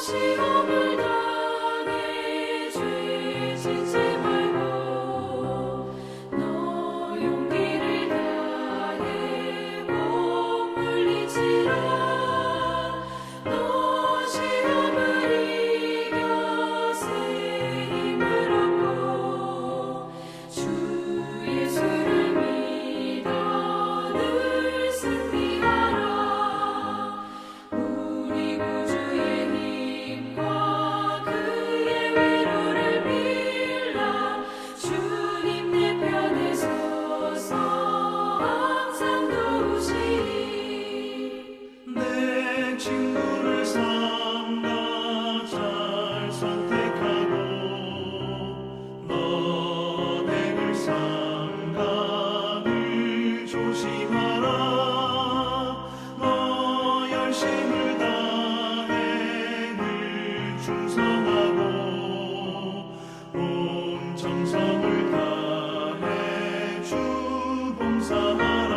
시험을 당해 죄 짓지 말고 너 용기를 다해 꼭 물리치라. 너 시험을 이겨 새 힘을 얻고 주 예수를 믿어 늘 승리하라. 우리 구주의 힘과 그의 위로를 빌라. 주님 내 편에 서서 항상 도우시리. 내 친구를 삼가 잘 선택하고 너를 삼가 늘 조심하라. 너 열심을 다해 늘 충성하고 온 정성을 다해 주 봉사하라.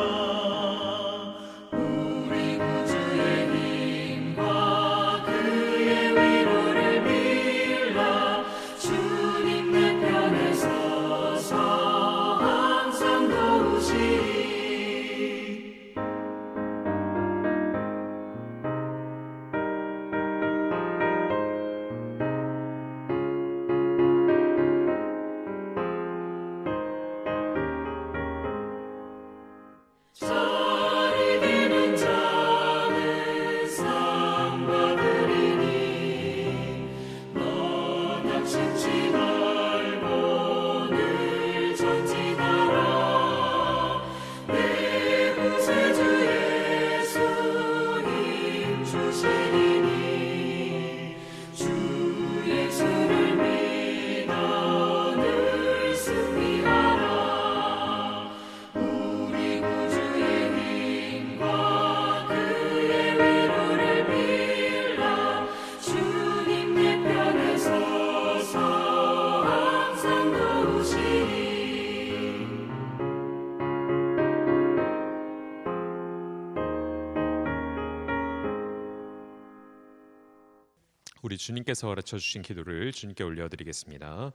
우리 구주의 힘과 그의 위로를 빌라. 주님 내 편에 서서 항상 도우시리. 잘 이기는 자는 상 받으리니 너 낙심치 말고 늘 전진하라. 내 구세주 예수 힘 주시리니 주 예수를 믿어 늘 승리하라. 우리 구주의 힘과 그의 위로를 빌라. 주님 내 편에 서서 항상 도우시리. 우리 주님께서 가르쳐 주신 기도를 주님께 올려드리겠습니다.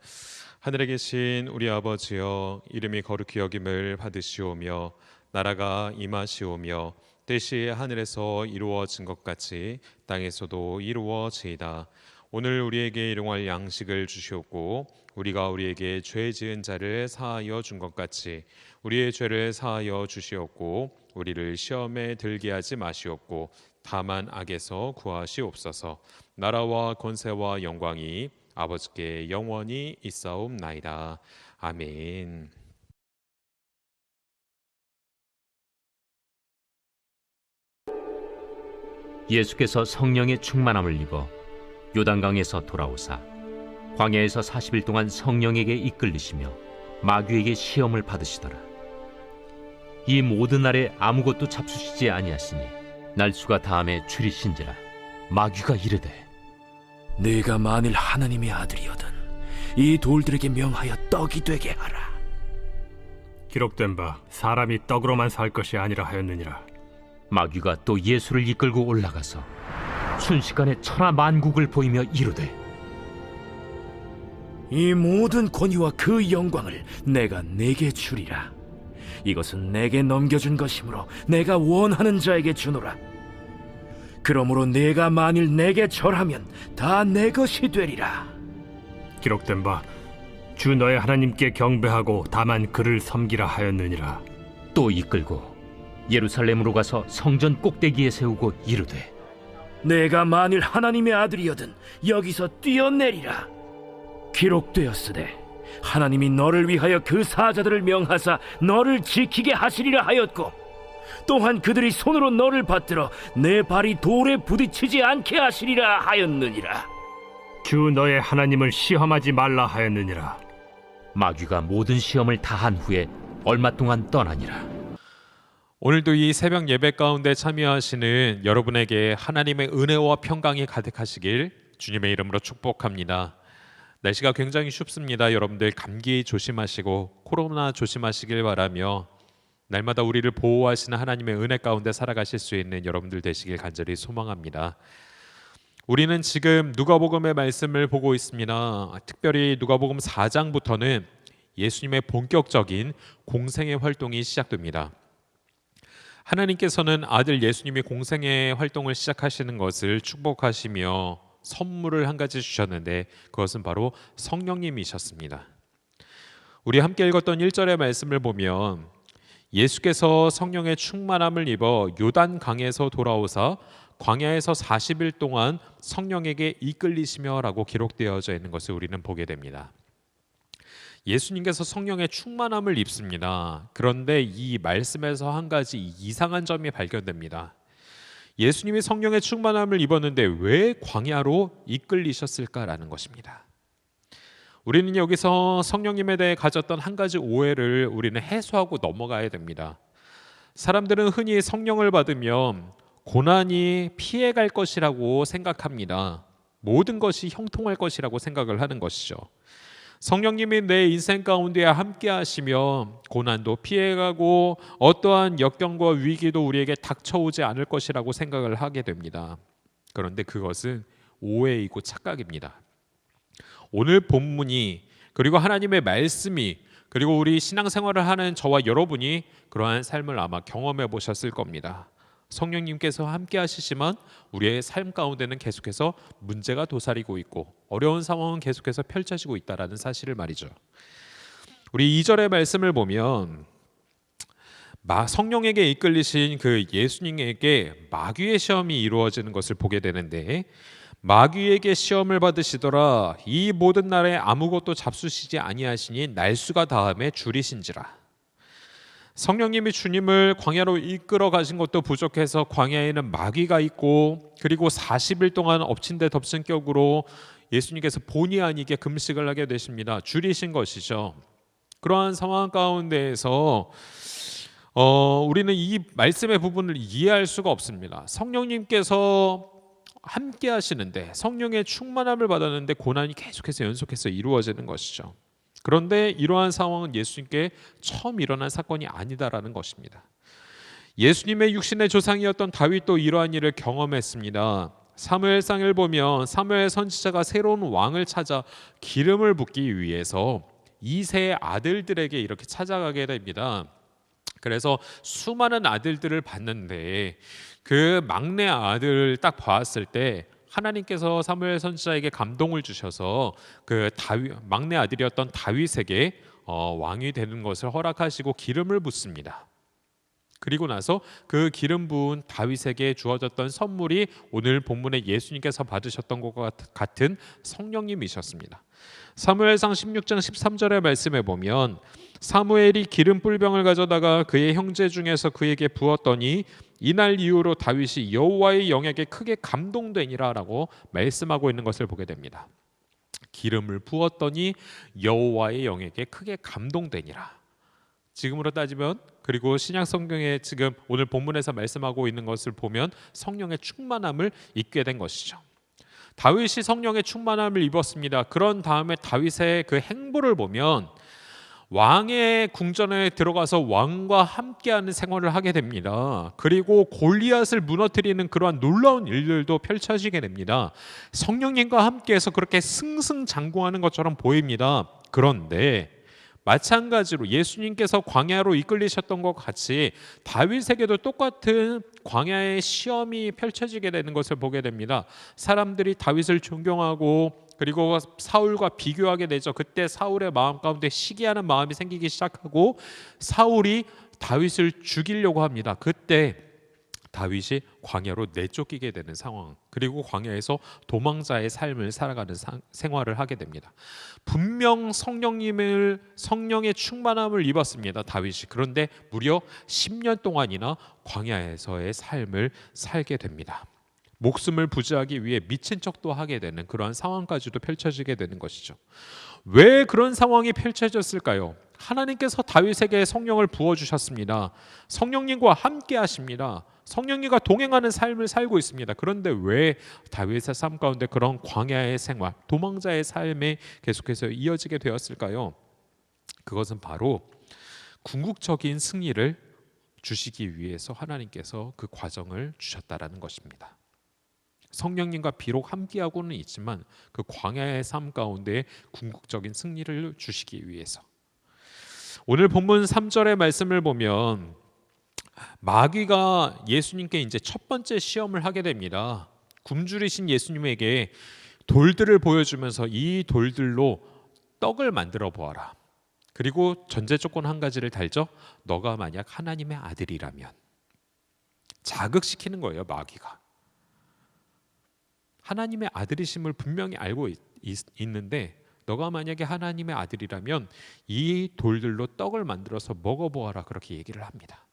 하늘에 계신 우리 아버지여, 이름이 거룩히 여김을 받으시오며 나라가 임하시오며 뜻이 하늘에서 이루어진 것 같이 땅에서도 이루어지이다. 오늘 우리에게 일용할 양식을 주시옵고 우리가 우리에게 죄 지은 자를 사하여 준 것 같이 우리의 죄를 사하여 주시옵고 우리를 시험에 들게 하지 마시옵고 다만 악에서 구하시옵소서. 나라와 권세와 영광이 아버지께 영원히 있사옵나이다. 아멘. 예수께서 성령의 충만함을 입어 요단강에서 돌아오사 광야에서 40일 동안 성령에게 이끌리시며 마귀에게 시험을 받으시더라. 이 모든 날에 아무것도 잡수시지 아니하시니 날수가 다함에 줄이신지라. 마귀가 이르되 네가 만일 하나님의 아들이거든 이 돌들에게 명하여 떡이 되게 하라. 기록된 바 사람이 떡으로만 살 것이 아니라 하였느니라. 마귀가 또 예수를 이끌고 올라가서 순식간에 천하 만국을 보이며 이르되 이 모든 권위와 그 영광을 내가 네게 주리라. 이것은 내게 넘겨준 것이므로 내가 원하는 자에게 주노라. 그러므로 네가 만일 내게 절하면 다 내 것이 되리라. 기록된 바 주 너의 하나님께 경배하고 다만 그를 섬기라 하였느니라. 또 이끌고 예루살렘으로 가서 성전 꼭대기에 세우고 이르되 내가 만일 하나님의 아들이거든 여기서 뛰어내리라. 기록되었으되 하나님이 너를 위하여 그 사자들을 명하사 너를 지키게 하시리라 하였고 또한 그들이 손으로 너를 받들어 내 발이 돌에 부딪히지 않게 하시리라 하였느니라. 주 너의 하나님을 시험하지 말라 하였느니라. 마귀가 모든 시험을 다한 후에 얼마 동안 떠나니라. 오늘도 이 새벽 예배 가운데 참여하시는 여러분에게 하나님의 은혜와 평강이 가득하시길 주님의 이름으로 축복합니다. 날씨가 굉장히 춥습니다. 여러분들 감기 조심하시고 코로나 조심하시길 바라며 날마다 우리를 보호하시는 하나님의 은혜 가운데 살아가실 수 있는 여러분들 되시길 간절히 소망합니다. 우리는 지금 누가복음의 말씀을 보고 있습니다. 특별히 누가복음 4장부터는 예수님의 본격적인 공생의 활동이 시작됩니다. 하나님께서는 아들 예수님이 공생의 활동을 시작하시는 것을 축복하시며 선물을 한 가지 주셨는데 그것은 바로 성령님이셨습니다. 우리 함께 읽었던 1절의 말씀을 보면 예수께서 성령의 충만함을 입어 요단 강에서 돌아오사 광야에서 40일 동안 성령에게 이끌리시며 라고 기록되어져 있는 것을 우리는 보게 됩니다. 예수님께서 성령의 충만함을 입습니다. 그런데 이 말씀에서 한 가지 이상한 점이 발견됩니다. 예수님이 성령의 충만함을 입었는데 왜 광야로 이끌리셨을까라는 것입니다. 우리는 여기서 성령님에 대해 가졌던 한 가지 오해를 우리는 해소하고 넘어가야 됩니다. 사람들은 흔히 성령을 받으면 고난이 피해갈 것이라고 생각합니다. 모든 것이 형통할 것이라고 생각을 하는 것이죠. 성령님이 내 인생 가운데 함께 하시며 고난도 피해가고 어떠한 역경과 위기도 우리에게 닥쳐오지 않을 것이라고 생각을 하게 됩니다. 그런데 그것은 오해이고 착각입니다. 오늘 본문이 그리고 하나님의 말씀이 그리고 우리 신앙생활을 하는 저와 여러분이 그러한 삶을 아마 경험해 보셨을 겁니다. 성령님께서 함께 하시지만 우리의 삶 가운데는 계속해서 문제가 도사리고 있고 어려운 상황은 계속해서 펼쳐지고 있다라는 사실을 말이죠. 우리 2절의 말씀을 보면 성령에게 이끌리신 그 예수님에게 마귀의 시험이 이루어지는 것을 보게 되는데 마귀에게 시험을 받으시더라 이 모든 날에 아무것도 잡수시지 아니하시니 날수가 다함에 줄이신지라. 성령님이 주님을 광야로 이끌어 가신 것도 부족해서 광야에는 마귀가 있고 그리고 40일 동안 엎친 데 덮친 격으로 예수님께서 본의 아니게 금식을 하게 되십니다. 줄이신 것이죠. 그러한 상황 가운데에서 우리는 이 말씀의 부분을 이해할 수가 없습니다. 성령님께서 함께 하시는데 성령의 충만함을 받았는데 고난이 계속해서 연속해서 이루어지는 것이죠. 그런데 이러한 상황은 예수님께 처음 일어난 사건이 아니다라는 것입니다. 예수님의 육신의 조상이었던 다윗도 이러한 일을 경험했습니다. 사무엘상을 보면 사무엘 선지자가 새로운 왕을 찾아 기름을 붓기 위해서 이세의 아들들에게 이렇게 찾아가게 됩니다. 그래서 수많은 아들들을 봤는데 그 막내 아들을 딱 봤을 때 하나님께서 사무엘 선지자에게 감동을 주셔서 그 막내 아들이었던 다윗에게 왕이 되는 것을 허락하시고 기름을 붓습니다. 그리고 나서 그 기름 부은 다윗에게 주어졌던 선물이 오늘 본문에 예수님께서 받으셨던 것과 같은 성령님이셨습니다. 사무엘상 16장 13절의 말씀에 보면 사무엘이 기름 뿔병을 가져다가 그의 형제 중에서 그에게 부었더니 이날 이후로 다윗이 여호와의 영에게 크게 감동되니라라고 말씀하고 있는 것을 보게 됩니다. 기름을 부었더니 여호와의 영에게 크게 감동되니라. 지금으로 따지면 그리고 신약 성경에 지금 오늘 본문에서 말씀하고 있는 것을 보면 성령의 충만함을 입게 된 것이죠. 다윗이 성령의 충만함을 입었습니다. 그런 다음에 다윗의 그 행보를 보면 왕의 궁전에 들어가서 왕과 함께하는 생활을 하게 됩니다. 그리고 골리앗을 무너뜨리는 그러한 놀라운 일들도 펼쳐지게 됩니다. 성령님과 함께해서 그렇게 승승장구하는 것처럼 보입니다. 그런데 마찬가지로 예수님께서 광야로 이끌리셨던 것 같이 다윗에게도 똑같은 광야의 시험이 펼쳐지게 되는 것을 보게 됩니다. 사람들이 다윗을 존경하고 그리고 사울과 비교하게 되죠. 그때 사울의 마음 가운데 시기하는 마음이 생기기 시작하고 사울이 다윗을 죽이려고 합니다. 그때 다윗이 광야로 내쫓기게 되는 상황, 그리고 광야에서 도망자의 삶을 살아가는 생활을 하게 됩니다. 분명 성령의 충만함을 입었습니다, 다윗이. 그런데 무려 10년 동안이나 광야에서의 삶을 살게 됩니다. 목숨을 부지하기 위해 미친 척도 하게 되는 그러한 상황까지도 펼쳐지게 되는 것이죠. 왜 그런 상황이 펼쳐졌을까요? 하나님께서 다윗에게 성령을 부어주셨습니다. 성령님과 함께 하십니다. 성령님과 동행하는 삶을 살고 있습니다. 그런데 왜 다윗의 삶 가운데 그런 광야의 생활, 도망자의 삶에 계속해서 이어지게 되었을까요? 그것은 바로 궁극적인 승리를 주시기 위해서 하나님께서 그 과정을 주셨다라는 것입니다. 성령님과 비록 함께하고는 있지만 그 광야의 삶 가운데 궁극적인 승리를 주시기 위해서. 오늘 본문 3절의 말씀을 보면 마귀가 예수님께 이제 첫 번째 시험을 하게 됩니다. 굶주리신 예수님에게 돌들을 보여주면서 이 돌들로 떡을 만들어 보아라. 그리고 전제 조건 한 가지를 달죠. 너가 만약 하나님의 아들이라면. 자극시키는 거예요, 마귀가. 하나님의 아들이심을 분명히 알고 있는데 너가 만약에 하나님의 아들이라면 이 돌들로 떡을 만들어서 먹어보아라, 그렇게 얘기를 합니다.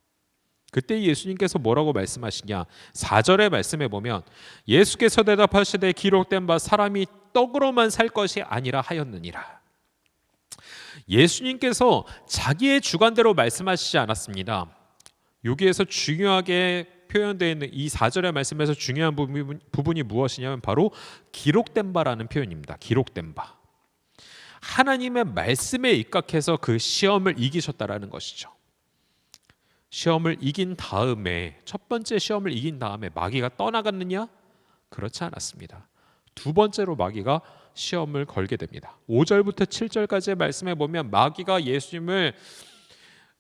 그때 예수님께서 뭐라고 말씀하시냐? 4절의 말씀에 보면 예수께서 대답하시되 기록된 바 사람이 떡으로만 살 것이 아니라 하였느니라. 예수님께서 자기의 주관대로 말씀하시지 않았습니다. 여기에서 중요하게 표현되어 있는 이 4절의 말씀에서 중요한 부분이 무엇이냐면 바로 기록된 바라는 표현입니다. 기록된 바. 하나님의 말씀에 입각해서 그 시험을 이기셨다라는 것이죠. 시험을 이긴 다음에, 첫 번째 시험을 이긴 다음에 마귀가 떠나갔느냐? 그렇지 않았습니다. 두 번째로 마귀가 시험을 걸게 됩니다. 5절부터 7절까지의 말씀에 보면 마귀가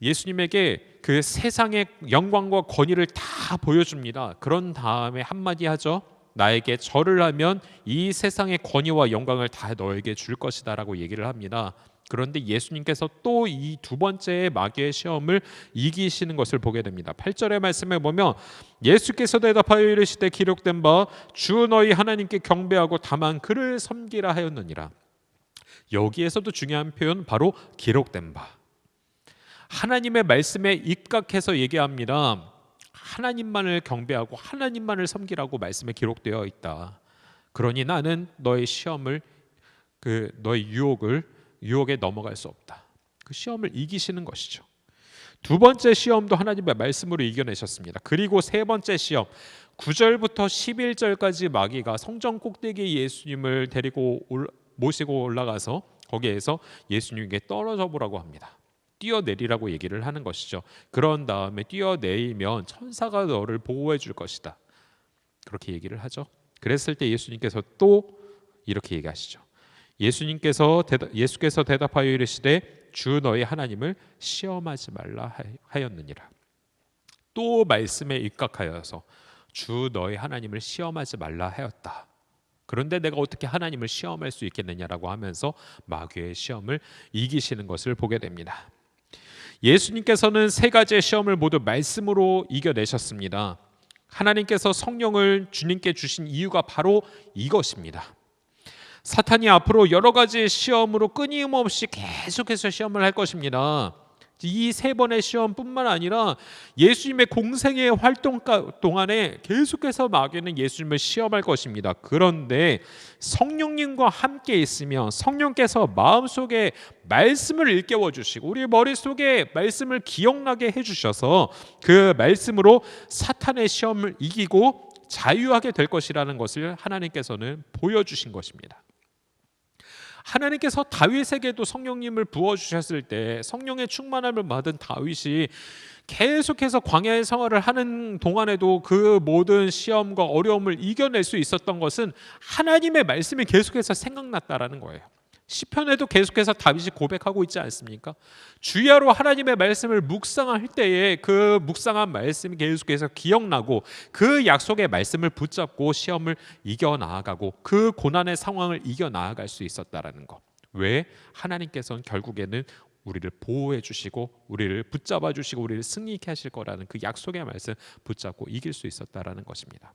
예수님에게 그 세상의 영광과 권위를 다 보여줍니다. 그런 다음에 한마디 하죠. 나에게 절을 하면 이 세상의 권위와 영광을 다 너에게 줄 것이다 라고 얘기를 합니다. 그런데 예수님께서 또 이 두 번째의 마귀의 시험을 이기시는 것을 보게 됩니다. 8절의 말씀에 보면 예수께서 대답하여 이르시되 기록된 바 주 너희 하나님께 경배하고 다만 그를 섬기라 하였느니라. 여기에서도 중요한 표현 바로 기록된 바. 하나님의 말씀에 입각해서 얘기합니다. 하나님만을 경배하고 하나님만을 섬기라고 말씀에 기록되어 있다. 그러니 나는 너의 시험을, 너의 유혹에 넘어갈 수 없다. 그 시험을 이기시는 것이죠. 두 번째 시험도 하나님의 말씀으로 이겨내셨습니다. 그리고 세 번째 시험 9절부터 11절까지 마귀가 성전 꼭대기에 예수님을 모시고 올라가서 거기에서 예수님에게 떨어져 보라고 합니다. 뛰어내리라고 얘기를 하는 것이죠. 그런 다음에 뛰어내리면 천사가 너를 보호해 줄 것이다. 그렇게 얘기를 하죠. 그랬을 때 예수님께서 또 이렇게 얘기하시죠. 예수께서 대답하여 이르시되 주 너희 하나님을 시험하지 말라 하였느니라. 또 말씀에 입각하여서 주 너희 하나님을 시험하지 말라 하였다. 그런데 내가 어떻게 하나님을 시험할 수 있겠느냐라고 하면서 마귀의 시험을 이기시는 것을 보게 됩니다. 예수님께서는 세 가지의 시험을 모두 말씀으로 이겨내셨습니다. 하나님께서 성령을 주님께 주신 이유가 바로 이것입니다. 사탄이 앞으로 여러 가지 시험으로 끊임없이 계속해서 시험을 할 것입니다. 이 세 번의 시험뿐만 아니라 예수님의 공생의 활동 동안에 계속해서 마귀는 예수님을 시험할 것입니다. 그런데 성령님과 함께 있으면 성령께서 마음속에 말씀을 일깨워 주시고 우리 머릿속에 말씀을 기억나게 해주셔서 그 말씀으로 사탄의 시험을 이기고 자유하게 될 것이라는 것을 하나님께서는 보여주신 것입니다. 하나님께서 다윗에게도 성령님을 부어주셨을 때 성령의 충만함을 받은 다윗이 계속해서 광야의 생활을 하는 동안에도 그 모든 시험과 어려움을 이겨낼 수 있었던 것은 하나님의 말씀이 계속해서 생각났다라는 거예요. 시편에도 계속해서 다윗이 고백하고 있지 않습니까? 주야로 하나님의 말씀을 묵상할 때에 그 묵상한 말씀이 계속해서 기억나고 그 약속의 말씀을 붙잡고 시험을 이겨 나아가고 그 고난의 상황을 이겨 나아갈 수 있었다라는 것. 왜? 하나님께서는 결국에는 우리를 보호해 주시고 우리를 붙잡아 주시고 우리를 승리케 하실 거라는 그 약속의 말씀 붙잡고 이길 수 있었다라는 것입니다.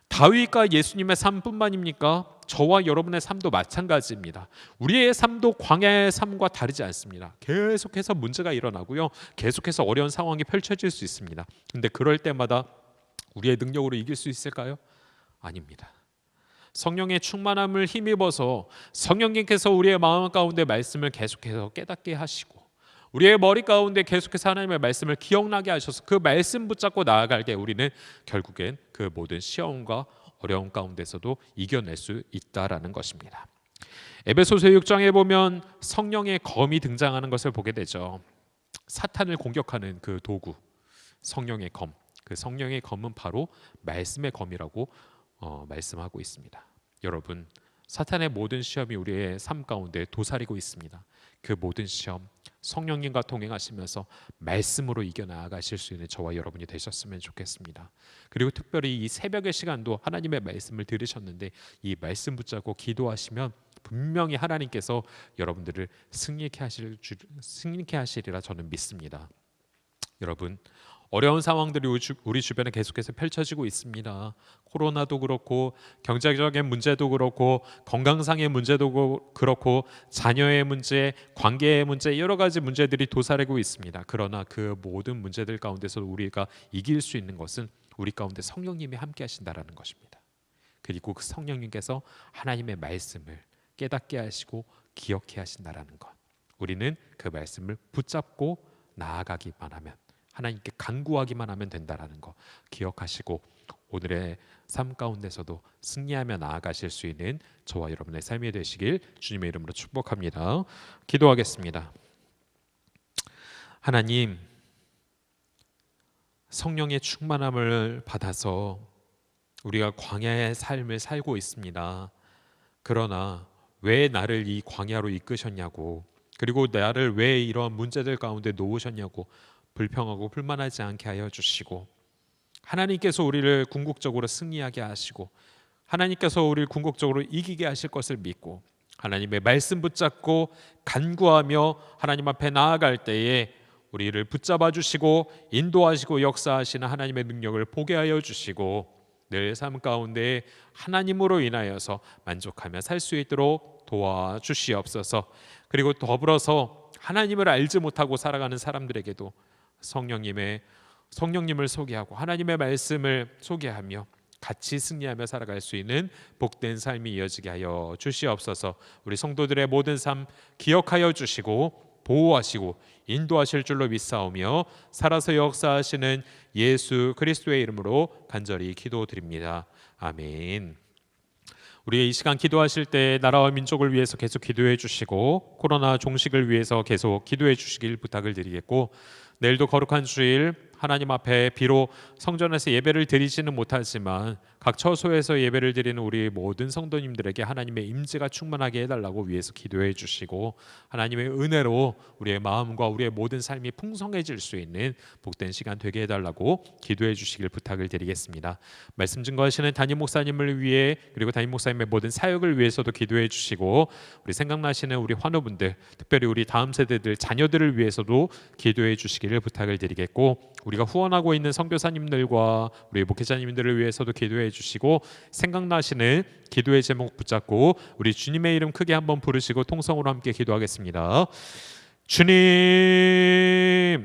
다윗과 예수님의 삶뿐만입니까? 저와 여러분의 삶도 마찬가지입니다. 우리의 삶도 광야의 삶과 다르지 않습니다. 계속해서 문제가 일어나고요. 계속해서 어려운 상황이 펼쳐질 수 있습니다. 근데 그럴 때마다 우리의 능력으로 이길 수 있을까요? 아닙니다. 성령의 충만함을 힘입어서 성령님께서 우리의 마음 가운데 말씀을 계속해서 깨닫게 하시고 우리의 머리 가운데 계속해서 하나님의 말씀을 기억나게 하셔서 그 말씀 붙잡고 나아갈 때 우리는 결국엔 그 모든 시험과 어려움 가운데서도 이겨낼 수 있다라는 것입니다. 에베소서 6장에 보면 성령의 검이 등장하는 것을 보게 되죠. 사탄을 공격하는 그 도구, 성령의 검. 그 성령의 검은 바로 말씀의 검이라고 말씀하고 있습니다. 여러분, 사탄의 모든 시험이 우리의 삶 가운데 도사리고 있습니다. 그 모든 시험 성령님과 동행하시면서 말씀으로 이겨나가실 수 있는 저와 여러분이 되셨으면 좋겠습니다. 그리고 특별히 이 새벽의 시간도 하나님의 말씀을 들으셨는데 이 말씀 붙잡고 기도하시면 분명히 하나님께서 여러분들을 승리케 하시리라 저는 믿습니다. 여러분, 어려운 상황들이 우리 주변에 계속해서 펼쳐지고 있습니다. 코로나도 그렇고 경제적인 문제도 그렇고 건강상의 문제도 그렇고 자녀의 문제, 관계의 문제 여러 가지 문제들이 도사리고 있습니다. 그러나 그 모든 문제들 가운데서 우리가 이길 수 있는 것은 우리 가운데 성령님이 함께 하신다라는 것입니다. 그리고 그 성령님께서 하나님의 말씀을 깨닫게 하시고 기억해 하신다라는 것. 우리는 그 말씀을 붙잡고 나아가기만 하면 하나님께 간구하기만 하면 된다라는 거 기억하시고 오늘의 삶 가운데서도 승리하며 나아가실 수 있는 저와 여러분의 삶이 되시길 주님의 이름으로 축복합니다. 기도하겠습니다. 하나님, 성령의 충만함을 받아서 우리가 광야의 삶을 살고 있습니다. 그러나 왜 나를 이 광야로 이끄셨냐고, 그리고 나를 왜 이러한 문제들 가운데 놓으셨냐고 불평하고 불만하지 않게 하여 주시고, 하나님께서 우리를 궁극적으로 승리하게 하시고 하나님께서 우리를 궁극적으로 이기게 하실 것을 믿고 하나님의 말씀 붙잡고 간구하며 하나님 앞에 나아갈 때에 우리를 붙잡아 주시고 인도하시고 역사하시는 하나님의 능력을 보게 하여 주시고 늘 삶 가운데 하나님으로 인하여서 만족하며 살 수 있도록 도와주시옵소서. 그리고 더불어서 하나님을 알지 못하고 살아가는 사람들에게도 성령님을 소개하고 하나님의 말씀을 소개하며 같이 승리하며 살아갈 수 있는 복된 삶이 이어지게 하여 주시옵소서. 우리 성도들의 모든 삶 기억하여 주시고 보호하시고 인도하실 줄로 믿사오며 살아서 역사하시는 예수 그리스도의 이름으로 간절히 기도드립니다. 아멘. 우리 이 시간 기도하실 때 나라와 민족을 위해서 계속 기도해 주시고 코로나 종식을 위해서 계속 기도해 주시길 부탁을 드리겠고, 내일도 거룩한 주일 하나님 앞에 비록 성전에서 예배를 드리지는 못하지만 각 처소에서 예배를 드리는 우리 모든 성도님들에게 하나님의 임재가 충만하게 해달라고 위해서 기도해 주시고 하나님의 은혜로 우리의 마음과 우리의 모든 삶이 풍성해질 수 있는 복된 시간 되게 해달라고 기도해 주시길 부탁을 드리겠습니다. 말씀 증거하시는 담임 목사님을 위해 그리고 담임 목사님의 모든 사역을 위해서도 기도해 주시고 우리 생각나시는 우리 환우분들, 특별히 우리 다음 세대들 자녀들을 위해서도 기도해 주시기를 부탁을 드리겠고, 우리가 후원하고 있는 선교사님들과 우리 목회자님들을 위해서도 기도해 주시고 생각나시는 기도의 제목 붙잡고 우리 주님의 이름 크게 한번 부르시고 통성으로 함께 기도하겠습니다. 주님,